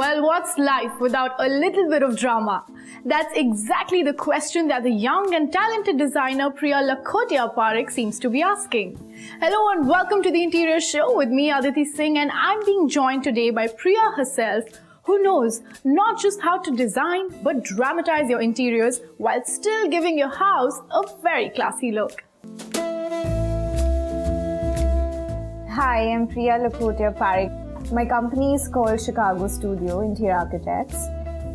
Well, what's life without a little bit of drama? That's exactly the question that the young and talented designer Priya Lakhotia Parekh seems to be asking. Hello and welcome to the Interior Show with me, Aditi Singh, and I'm being joined today by Priya herself, who knows not just how to design but dramatize your interiors while still giving your house a very classy look. Hi, I'm Priya Lakhotia Parekh. My company is called Chicago Studio Interior Architects,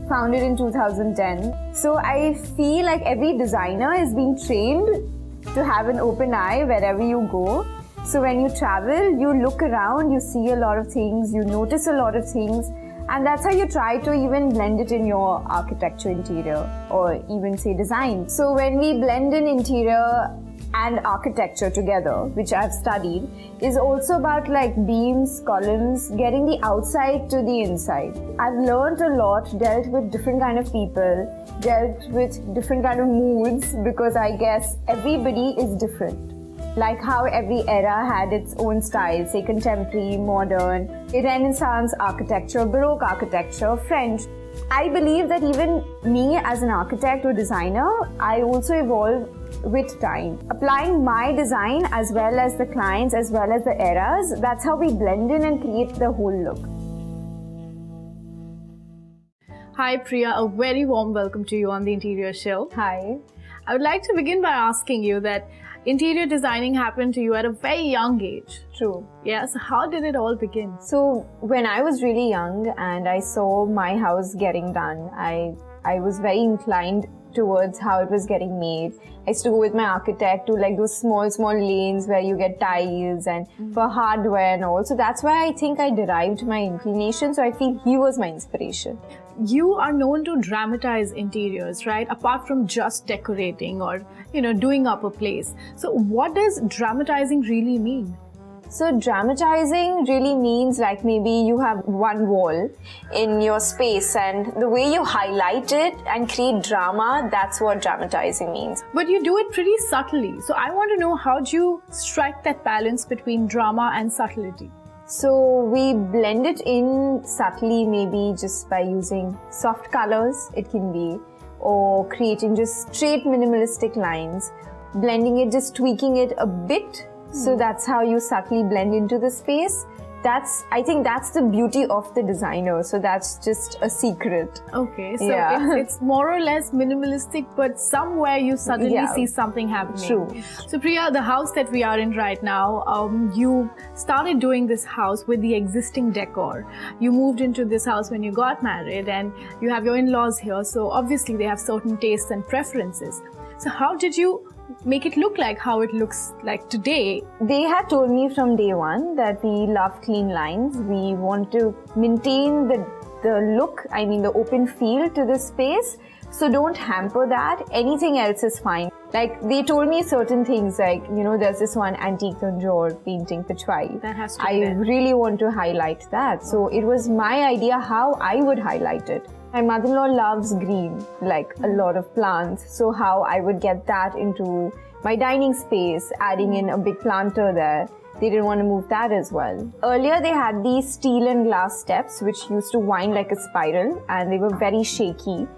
founded in 2010. So I feel like every designer is being trained to have an open eye wherever you go. So when you travel, you look around, you see a lot of things, you notice a lot of things, and that's how you try to even blend it in your architecture interior or even say design. So when we blend in interior and architecture together, which I've studied, is also about like beams, columns, getting the outside to the inside. I've learned a lot, dealt with different kind of people, dealt with different kind of moods, because I guess everybody is different. Like how every era had its own style, say contemporary, modern, Renaissance architecture, Baroque architecture, French. I believe that even me as an architect or designer, I also evolve with time. Applying my design as well as the clients, as well as the eras, that's how we blend in and create the whole look. Hi Priya, a very warm welcome to you on the Interior Show. Hi. I would like to begin by asking you that interior designing happened to you at a very young age. True. Yeah, so how did it all begin? So when I was really young and I saw my house getting done, I was very inclined towards how it was getting made. I used to go with my architect to like those small lanes where you get tiles and for hardware and all. So that's why I think I derived my inclination. So I feel he was my inspiration. You are known to dramatize interiors, right? Apart from just decorating or, doing up a place. So what does dramatizing really mean? So dramatizing really means like maybe you have one wall in your space and the way you highlight it and create drama, that's what dramatizing means. But you do it pretty subtly. So I want to know, how do you strike that balance between drama and subtlety? So we blend it in subtly, maybe just by using soft colors, it can be, or creating just straight minimalistic lines, blending it, just tweaking it a bit. So that's how you subtly blend into the space. I think that's the beauty of the designer. So that's just a secret. Okay, so it's more or less minimalistic, but somewhere you suddenly see something happening. True. So Priya, the house that we are in right now, you started doing this house with the existing decor. You moved into this house when you got married and you have your in-laws here. So obviously they have certain tastes and preferences. So how did you make it look like how it looks like today? They had told me from day one that we love clean lines. We want to maintain the look, the open feel to the space. So don't hamper that. Anything else is fine. Like they told me certain things like, there's this one antique Tanjore painting, Pichwai. That has to be I there. really want to highlight that. So it was my idea how I would highlight it. My mother-in-law loves green, like a lot of plants. So how I would get that into my dining space, adding in a big planter there. They didn't want to move that as well. Earlier they had these steel and glass steps which used to wind like a spiral and they were very shaky.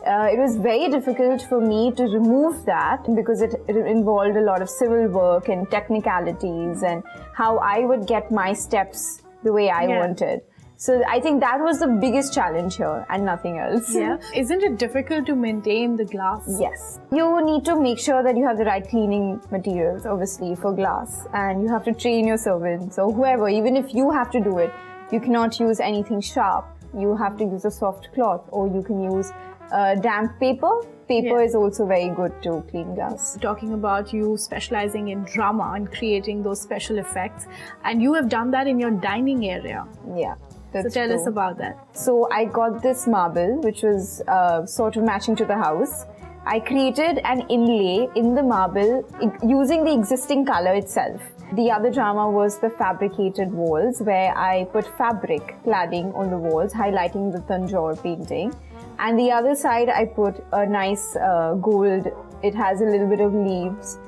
It was very difficult for me to remove that because it involved a lot of civil work and technicalities and how I would get my steps the way I wanted. So I think that was the biggest challenge here and nothing else. Yeah. Isn't it difficult to maintain the glass? Yes. You need to make sure that you have the right cleaning materials, obviously, for glass. And you have to train your servants or whoever, even if you have to do it, you cannot use anything sharp. You have to use a soft cloth or you can use damp paper. Paper is also very good to clean glass. Talking about you specializing in drama and creating those special effects, and you have done that in your dining area. Yeah. So tell us about that. So I got this marble, which was sort of matching to the house. I created an inlay in the marble using the existing color itself. The other drama was the fabricated walls, where I put fabric cladding on the walls, highlighting the Tanjore painting. And the other side, I put a nice gold. It has a little bit of leaves.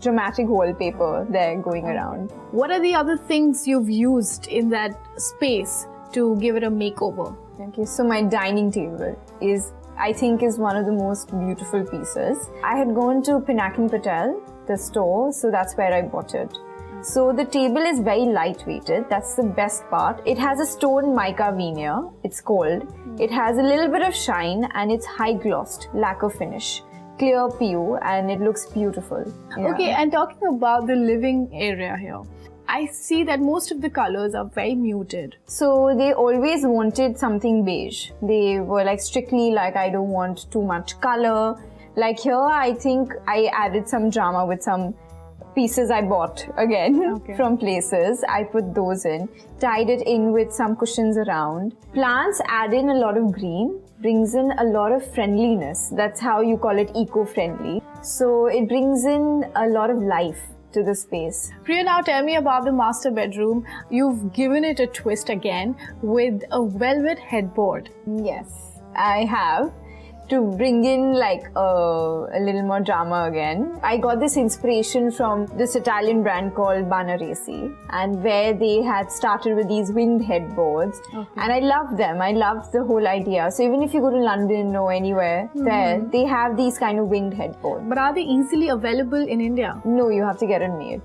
Dramatic wallpaper there going around. What are the other things you've used in that space to give it a makeover? Okay, so my dining table I think is one of the most beautiful pieces. I had gone to Pinakin Patel, the store, so that's where I bought it. So the table is very lightweighted. That's the best part. It has a stone mica veneer. It's cold. It has a little bit of shine and it's high glossed, lacquer finish, clear PU, and it looks beautiful. Yeah. Okay, and talking about the living area here, I see that most of the colors are very muted. So they always wanted something beige. They were like strictly like, I don't want too much color. Like here, I think I added some drama with some pieces I bought again from places. I put those in, tied it in with some cushions around. Plants add in a lot of green, brings in a lot of friendliness. That's how you call it eco-friendly. So it brings in a lot of life to the space. Priya, now tell me about the master bedroom. You've given it a twist again with a velvet headboard. Yes, I have. To bring in like a little more drama again. I got this inspiration from this Italian brand called Banaresi, and where they had started with these winged headboards, and I love them. I love the whole idea. So even if you go to London or anywhere there, they have these kind of winged headboards. But are they easily available in India? No, you have to get it made.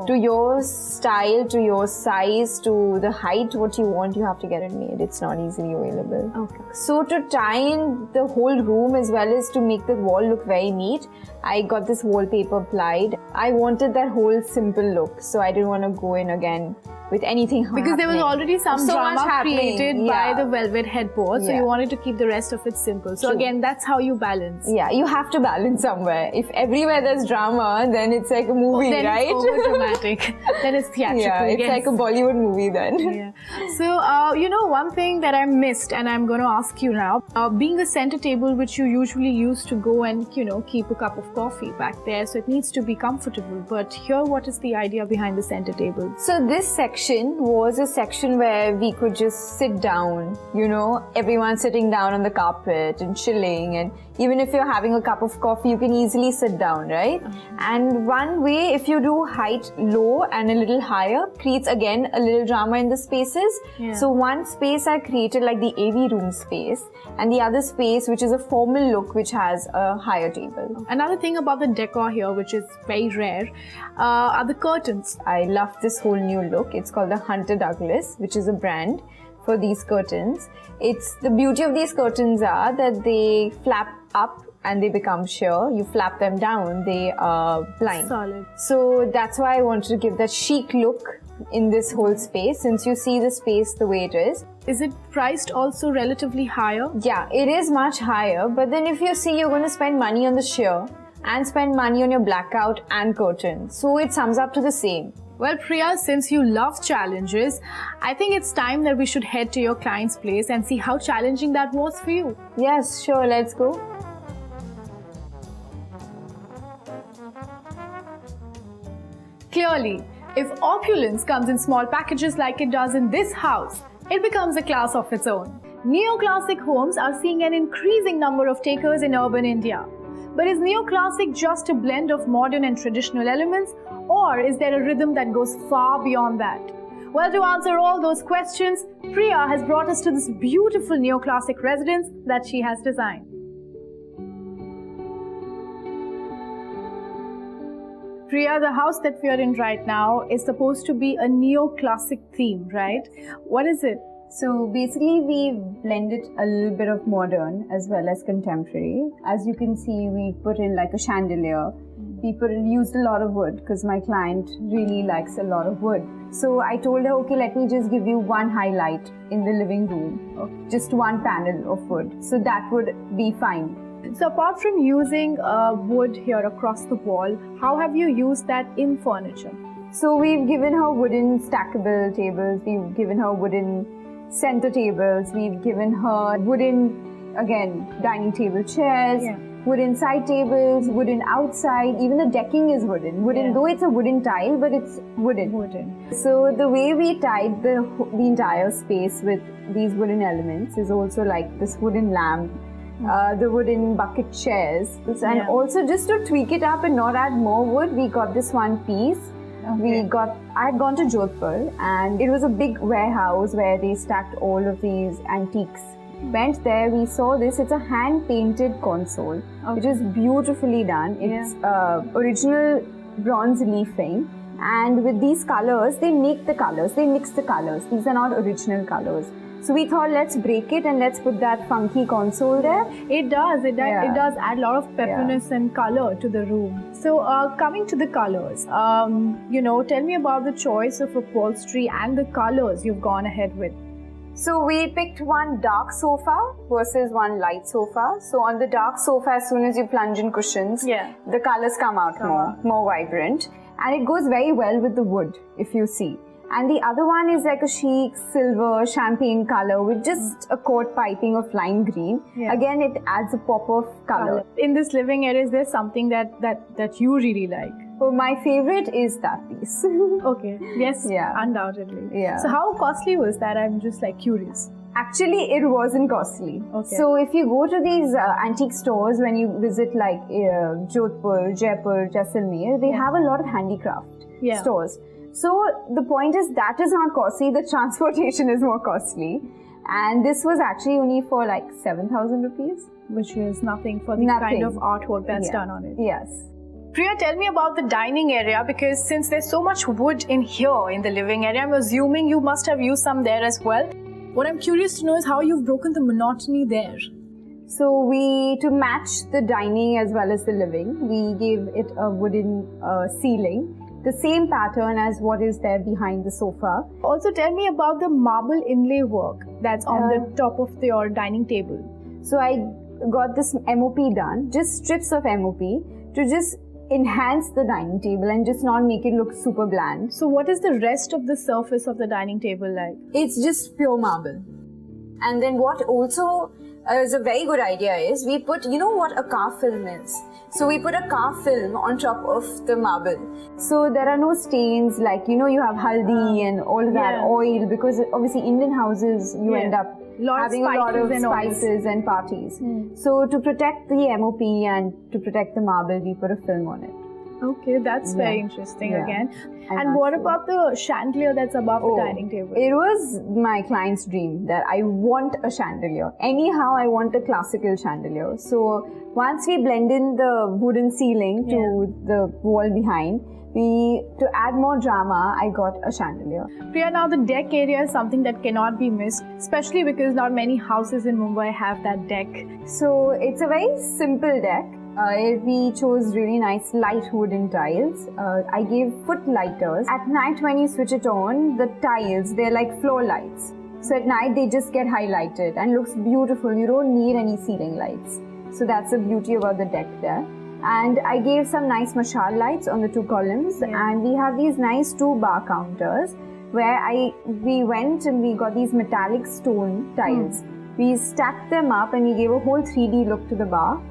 To your style, to your size, to the height, what you want, you have to get it made. It's not easily available. Okay. So to tie in the whole room as well as to make the wall look very neat, I got this wallpaper applied. I wanted that whole simple look, so I didn't want to go in again with anything because there was already some drama created by the velvet headboard, so you wanted to keep the rest of it simple. So again, that's how you balance. Yeah, you have to balance somewhere. If everywhere there's drama, then it's like a movie, then right? It's over dramatic. Then it's theatrical. Yeah, it's like a Bollywood movie then. Yeah. So, one thing that I missed, and I'm going to ask you now, being a center table which you usually use to go and, keep a cup of coffee back there, so it needs to be comfortable. But here, what is the idea behind the center table? So this section was a section where we could just sit down, everyone sitting down on the carpet and chilling, and even if you're having a cup of coffee, you can easily sit down, right? And one way, if you do height low and a little higher, creates again a little drama in the spaces. So one space I created like the AV room space, and the other space which is a formal look which has a higher table. Another thing about the decor here, which is very rare, are the curtains. I love this whole new look. It's called the Hunter Douglas, which is a brand for these curtains. The beauty of these curtains are that they flap up and they become sheer. You flap them down, they are blind. Solid. So that's why I wanted to give that chic look in this whole space, since you see the space the way it is. Is it priced also relatively higher? Yeah, it is much higher, but then if you see you're going to spend money on the sheer and spend money on your blackout and curtain, so it sums up to the same. Well, Priya, since you love challenges, I think it's time that we should head to your client's place and see how challenging that was for you. Yes, sure, let's go. Clearly, if opulence comes in small packages like it does in this house, it becomes a class of its own. Neoclassic homes are seeing an increasing number of takers in urban India. But is neoclassic just a blend of modern and traditional elements, or is there a rhythm that goes far beyond that? Well, to answer all those questions, Priya has brought us to this beautiful neoclassic residence that she has designed. Priya, the house that we are in right now is supposed to be a neoclassic theme, right? What is it? So basically we've blended a little bit of modern as well as contemporary. As you can see, we put in like a chandelier. We used a lot of wood because my client really likes a lot of wood. So I told her, okay, let me just give you one highlight in the living room, just one panel of wood. So that would be fine. So apart from using wood here across the wall, how have you used that in furniture? So we've given her wooden stackable tables, we've given her wooden center tables, we've given her wooden, again, dining table chairs, wooden side tables, wooden outside, even the decking is wooden, though it's a wooden tile, but it's wooden. So the way we tied the entire space with these wooden elements is also like this wooden lamp, the wooden bucket chairs, and also just to tweak it up and not add more wood, we got this one piece I had gone to Jodhpur, and it was a big warehouse where they stacked all of these antiques. Went there, we saw this. It's a hand-painted console, which is beautifully done. It's original bronze leafing, and with these colors, they make the colors. They mix the colors. These are not original colors. So we thought, let's break it and let's put that funky console there. It does add a lot of peppiness and color to the room. So coming to the colors, tell me about the choice of upholstery and the colors you've gone ahead with. So we picked one dark sofa versus one light sofa. So on the dark sofa, as soon as you plunge in cushions, the colors come out more vibrant. And it goes very well with the wood, if you see. And the other one is like a chic silver champagne color with just a coat piping of lime green. Again, it adds a pop of color. In this living area, is there something that you really like? Oh, my favorite is that piece. Okay. Yes, undoubtedly. Yeah. So how costly was that? I'm just curious. Actually, it wasn't costly. Okay. So if you go to these antique stores, when you visit Jodhpur, Jaipur, Jaisalmer, they have a lot of handicraft stores. So the point is that is not costly, the transportation is more costly. And this was actually only for 7,000 rupees. Which is nothing for the kind of artwork that's done on it. Yes. Priya, tell me about the dining area, because since there's so much wood in here in the living area, I'm assuming you must have used some there as well. What I'm curious to know is how you've broken the monotony there. So to match the dining as well as the living, we gave it a wooden ceiling. The same pattern as what is there behind the sofa. Also, tell me about the marble inlay work that's on the top of your dining table. So I got this MOP done, just strips of MOP to just enhance the dining table and just not make it look super bland. So what is the rest of the surface of the dining table like? It's just pure marble. And then what also is a very good idea is we put, what a car film is. So we put a car film on top of the marble. So there are no stains you have haldi and all of that oil, because obviously Indian houses you end up having a lot of spices and parties. So to protect the MOP and to protect the marble, we put a film on it. Okay, that's very interesting again. And what about the chandelier that's above the dining table? It was my client's dream that I want a chandelier. Anyhow, I want a classical chandelier. So once we blend in the wooden ceiling to the wall behind, to add more drama, I got a chandelier. Priya, now the deck area is something that cannot be missed, especially because not many houses in Mumbai have that deck. So it's a very simple deck. We chose really nice light wooden tiles. I gave foot lighters. At night when you switch it on, the tiles, they're like floor lights. So at night they just get highlighted and looks beautiful. You don't need any ceiling lights. So that's the beauty about the deck there. And I gave some nice mashal lights on the two columns. And we have these nice 2 bar counters where we went and we got these metallic stone tiles. We stacked them up and we gave a whole 3D look to the bar.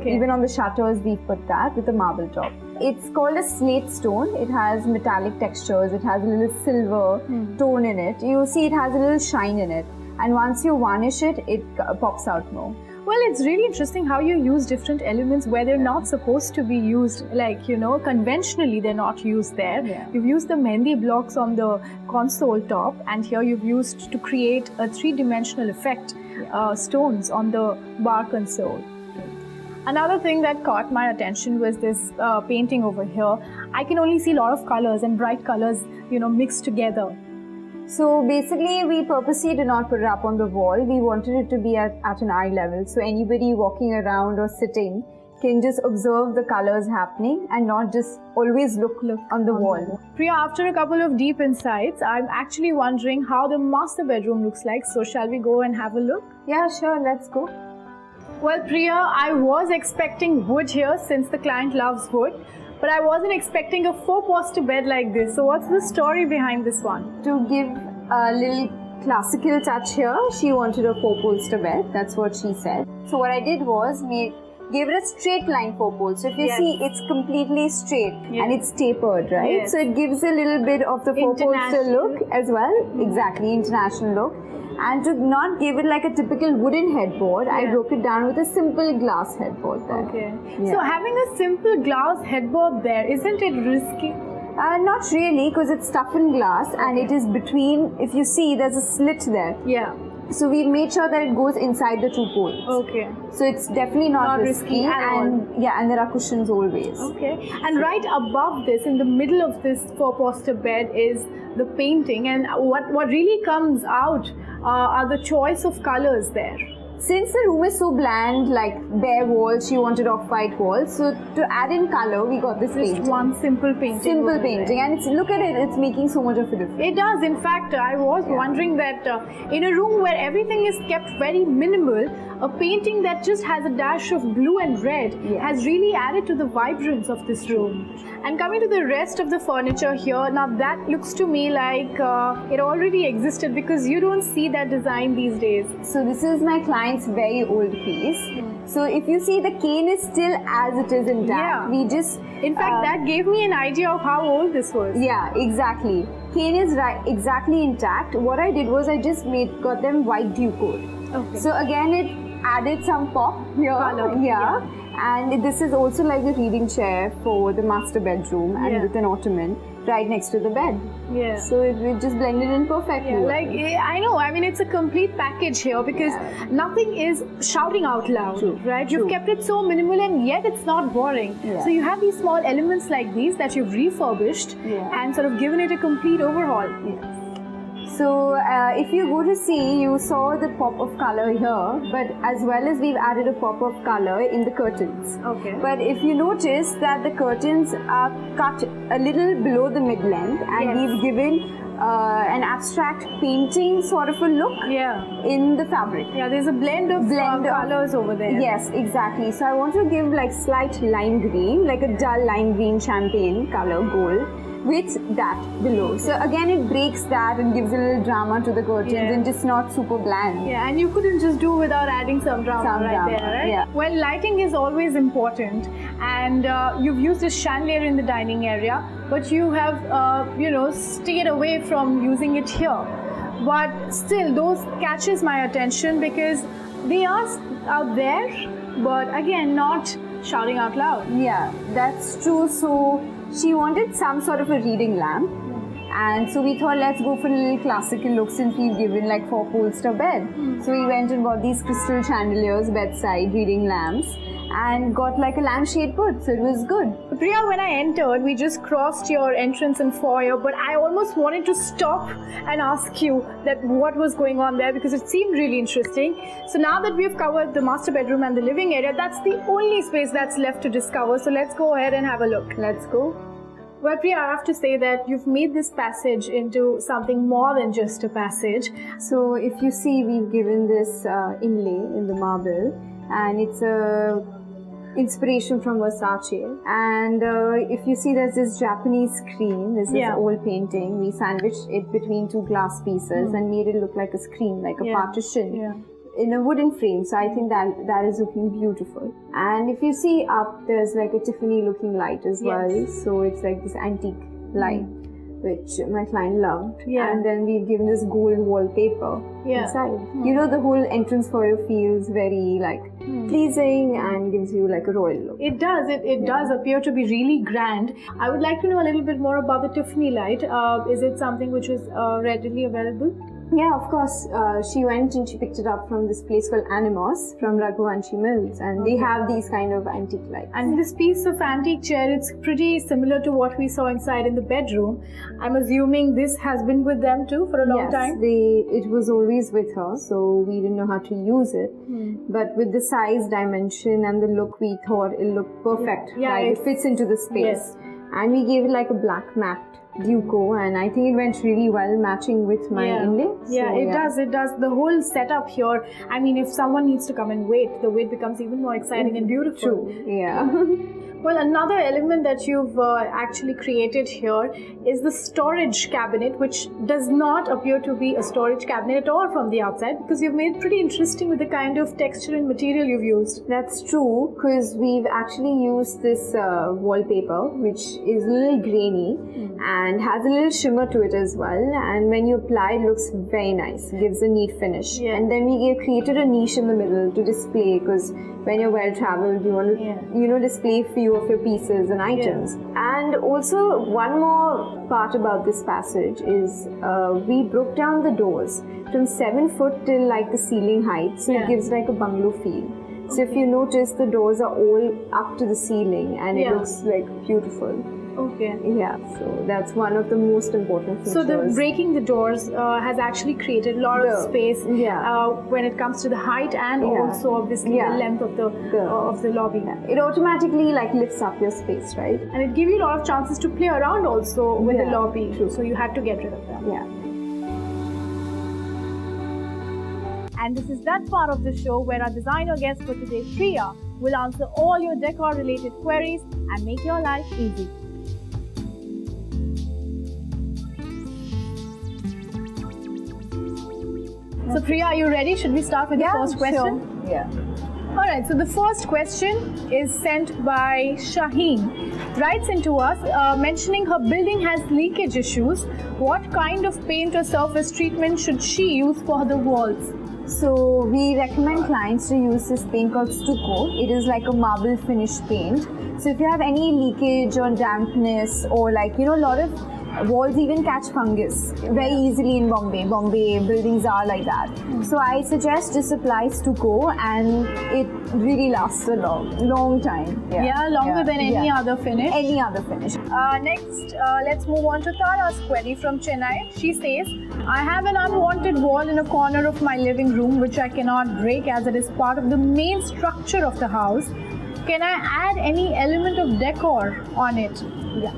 Even on the shutters, we put that with a marble top. It's called a slate stone. It has metallic textures. It has a little silver tone in it. You see it has a little shine in it. And once you varnish it, it pops out more. Well, it's really interesting how you use different elements where they're not supposed to be used. Conventionally, they're not used there. You've used the mehndi blocks on the console top, and here you've used to create a 3-dimensional effect, stones on the bar console. Another thing that caught my attention was this painting over here. I can only see a lot of colors and bright colors, mixed together. So basically, we purposely did not put it up on the wall. We wanted it to be at an eye level. So anybody walking around or sitting can just observe the colors happening and not just always look on the wall. Priya, after a couple of deep insights, I'm actually wondering how the master bedroom looks like. So shall we go and have a look? Yeah, sure. Let's go. Well, Priya, I was expecting wood here since the client loves wood, but I wasn't expecting a 4-poster bed like this. So what's the story behind this one? To give a little classical touch here, she wanted a 4-poster bed. That's what she said. So what I did was gave it a straight line 4-post. So if you see, it's completely straight and it's tapered, right? So it gives a little bit of the 4-poster look as well. Exactly, international look. And to not give it like a typical wooden headboard, I broke it down with a simple glass headboard there. Okay. So having a simple glass headboard there, isn't it risky? Not really, because it's toughened glass and it is between, if you see, there's a slit there. Yeah. So we've made sure that it goes inside the 2 poles. Okay. So it's definitely not risky at all. And yeah, and there are cushions always. Okay. And right above this, in the middle of this 4-poster bed, is the painting. And what really comes out are the choice of colors there. Since the room is so bland, like bare walls, she wanted off-white walls. So to add in color, we got this painting. Just one simple painting. Simple painting, and look at it, it's making so much of a difference. It does. In fact, I was wondering that in a room where everything is kept very minimal, a painting that just has a dash of blue and red has really added to the vibrance of this room. And coming to the rest of the furniture here, now that looks to me like it already existed, because you don't see that design these days. So this is my client's very old piece. So if you see, the cane is still as it is intact. Yeah. We just... In fact, that gave me an idea of how old this was. Yeah, exactly. Cane is exactly intact. What I did was I just got them white dew coat. Okay. So again, it added some pop here. Color. Yeah. And this is also like the reading chair for the master bedroom, and with an ottoman right next to the bed. Yeah. So it just blended in perfectly. Yeah, like, I know, I mean, it's a complete package here, because nothing is shouting out loud, right? You've kept it so minimal, and yet it's not boring. So you have these small elements like these that you've refurbished and sort of given it a complete overhaul. So if you go to see, you saw the pop of color here, but as well as we've added a pop of color in the curtains. Okay. But if you notice that the curtains are cut a little below the mid-length, and we've given an abstract painting sort of a look in the fabric. Yeah, there's a blend of colors over there. Yes, exactly. So I want to give like slight lime green, like a dull lime green champagne color gold, with that below. So again, it breaks that and gives a little drama to the curtains, and just not super bland. Yeah, and you couldn't just do without adding some drama there, right? Yeah. Well, lighting is always important, and you've used a chandelier in the dining area, but you have, stayed away from using it here. But still, those catches my attention, because they are out there, but again, not shouting out loud. Yeah, that's true. So she wanted some sort of a reading lamp, and so we thought, let's go for a little classical look, since we've given like 4-poster bed. So we went and got these crystal chandeliers, bedside reading lamps, and got like a lampshade put, so it was good. Priya, when I entered, we just crossed your entrance and foyer, but I almost wanted to stop and ask you that what was going on there, because it seemed really interesting. So now that we've covered the master bedroom and the living area, that's the only space that's left to discover. So let's go ahead and have a look. Let's go. Well, Priya, I have to say that you've made this passage into something more than just a passage. So if you see, we've given this inlay in the marble, and it's a inspiration from Versace. And if you see, there's this Japanese screen, this old painting. We sandwiched it between 2 glass pieces and made it look like a screen, like a partition in a wooden frame. So I think that is looking beautiful. And if you see up, there's like a Tiffany looking light as well. So it's like this antique light, which my client loved. And then we've given this gold wallpaper inside. You know, the whole entrance foyer feels very like pleasing and gives you like a royal look. It does. It does appear to be really grand. I would like to know a little bit more about the Tiffany light. Is it something which is readily available? Yeah, of course. She went and she picked it up from this place called Animos from Raghuvanshi Mills, and they have these kind of antique lights. And this piece of antique chair, it's pretty similar to what we saw inside in the bedroom. I'm assuming this has been with them too for a long time? Yes, it was always with her, so we didn't know how to use it. But with the size, dimension and the look, we thought it looked perfect. It fits into the space. And we gave it like a black matte Duco, and I think it went really well matching with my inlay. So, it does. The whole setup here, I mean, if someone needs to come and wait, the wait becomes even more exciting and beautiful. True. Yeah. Well, another element that you've actually created here is the storage cabinet, which does not appear to be a storage cabinet at all from the outside, because you've made it pretty interesting with the kind of texture and material you've used. That's true, because we've actually used this wallpaper, which is a little grainy and has a little shimmer to it as well. And when you apply, it looks very nice. It gives a neat finish. And then we created a niche in the middle to display, because when you're well traveled, you want to, display few few of your pieces and items. And also one more part about this passage is we broke down the doors from 7 foot till like the ceiling height, so it gives like a bungalow feel. So if you notice, the doors are all up to the ceiling and it looks like beautiful. Okay. Yeah, so that's one of the most important features. So the breaking the doors has actually created a lot of space when it comes to the height and also obviously the length of the lobby. It automatically like lifts up your space, right? And it gives you a lot of chances to play around also with the lobby. True. So you had to get rid of that. Yeah. And this is that part of the show where our designer guest for today, Priya, will answer all your decor related queries and make your life easy. So Priya, are you ready? Should we start with the first question? Sure. Yeah. Alright, so the first question is sent by Shaheen. Writes into us mentioning her building has leakage issues. What kind of paint or surface treatment should she use for the walls? So we recommend clients to use this paint called stucco. It is like a marble finish paint. So if you have any leakage or dampness or like, a lot of walls even catch fungus very easily in Bombay. Bombay buildings are like that. So I suggest just apply stucco and it really lasts a long time. Longer than any other finish. Any other finish. Next, let's move on to Tara's query from Chennai. She says, I have an unwanted wall in a corner of my living room which I cannot break as it is part of the main structure of the house. Can I add any element of decor on it? Yeah.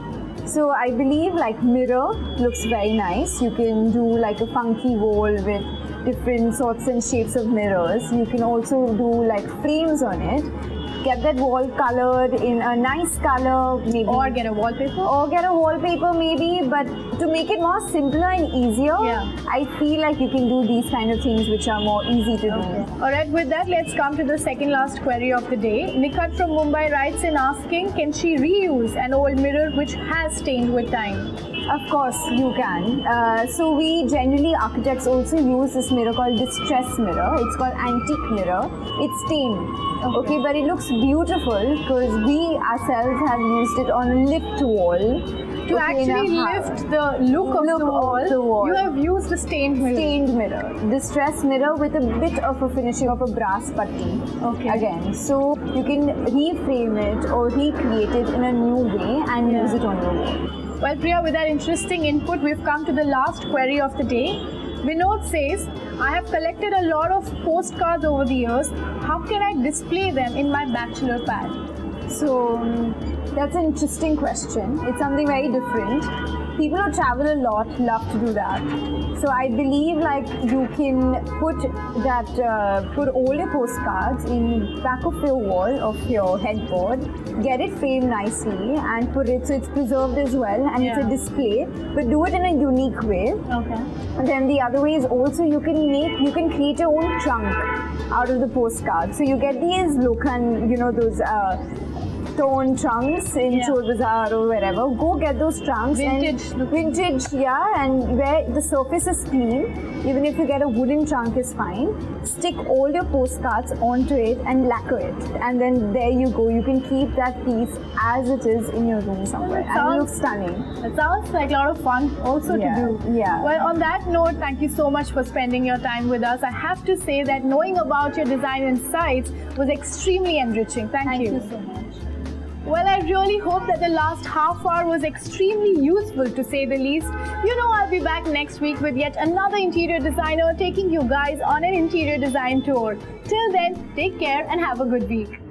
So I believe like mirror looks very nice. You can do like a funky wall with different sorts and shapes of mirrors. You can also do like frames on it. Get that wall colored in a nice color, maybe. Or get a wallpaper. Maybe, but to make it more simpler and easier, I feel like you can do these kind of things which are more easy to do. Alright, with that, let's come to the second last query of the day. Nikat from Mumbai writes in asking, can she reuse an old mirror which has stained with time? Of course, you can. So we generally, architects also use this mirror called distress mirror. It's called antique mirror. It's stained. Okay, but it looks beautiful because we ourselves have used it on a lift wall. To actually lift the look of the wall, you have used a stained mirror. Stained mirror. Distress mirror with a bit of a finishing of a brass putty. Okay. Again, so you can reframe it or recreate it in a new way and use it on your wall. Well, Priya, with that interesting input, we've come to the last query of the day. Vinod says, I have collected a lot of postcards over the years. How can I display them in my bachelor pad? So, that's an interesting question. It's something very different. People who travel a lot love to do that. So I believe like you can put all your postcards in back of your wall of your headboard, get it framed nicely and put it so it's preserved as well and it's a display, but do it in a unique way. Okay. And then the other way is also you can create your own trunk out of the postcard. So you get these those torn trunks in Chor Bazaar or wherever. Go get those trunks. Vintage, and where the surface is clean, even if you get a wooden trunk is fine. Stick all your postcards onto it and lacquer it. And then there you go. You can keep that piece as it is in your room somewhere. And it looks stunning. It sounds like a lot of fun also to do. Yeah. Well, on that note, thank you so much for spending your time with us. I have to say that knowing about your design insights was extremely enriching. Thank you so much. Well, I really hope that the last half hour was extremely useful to say the least. I'll be back next week with yet another interior designer taking you guys on an interior design tour. Till then, take care and have a good week.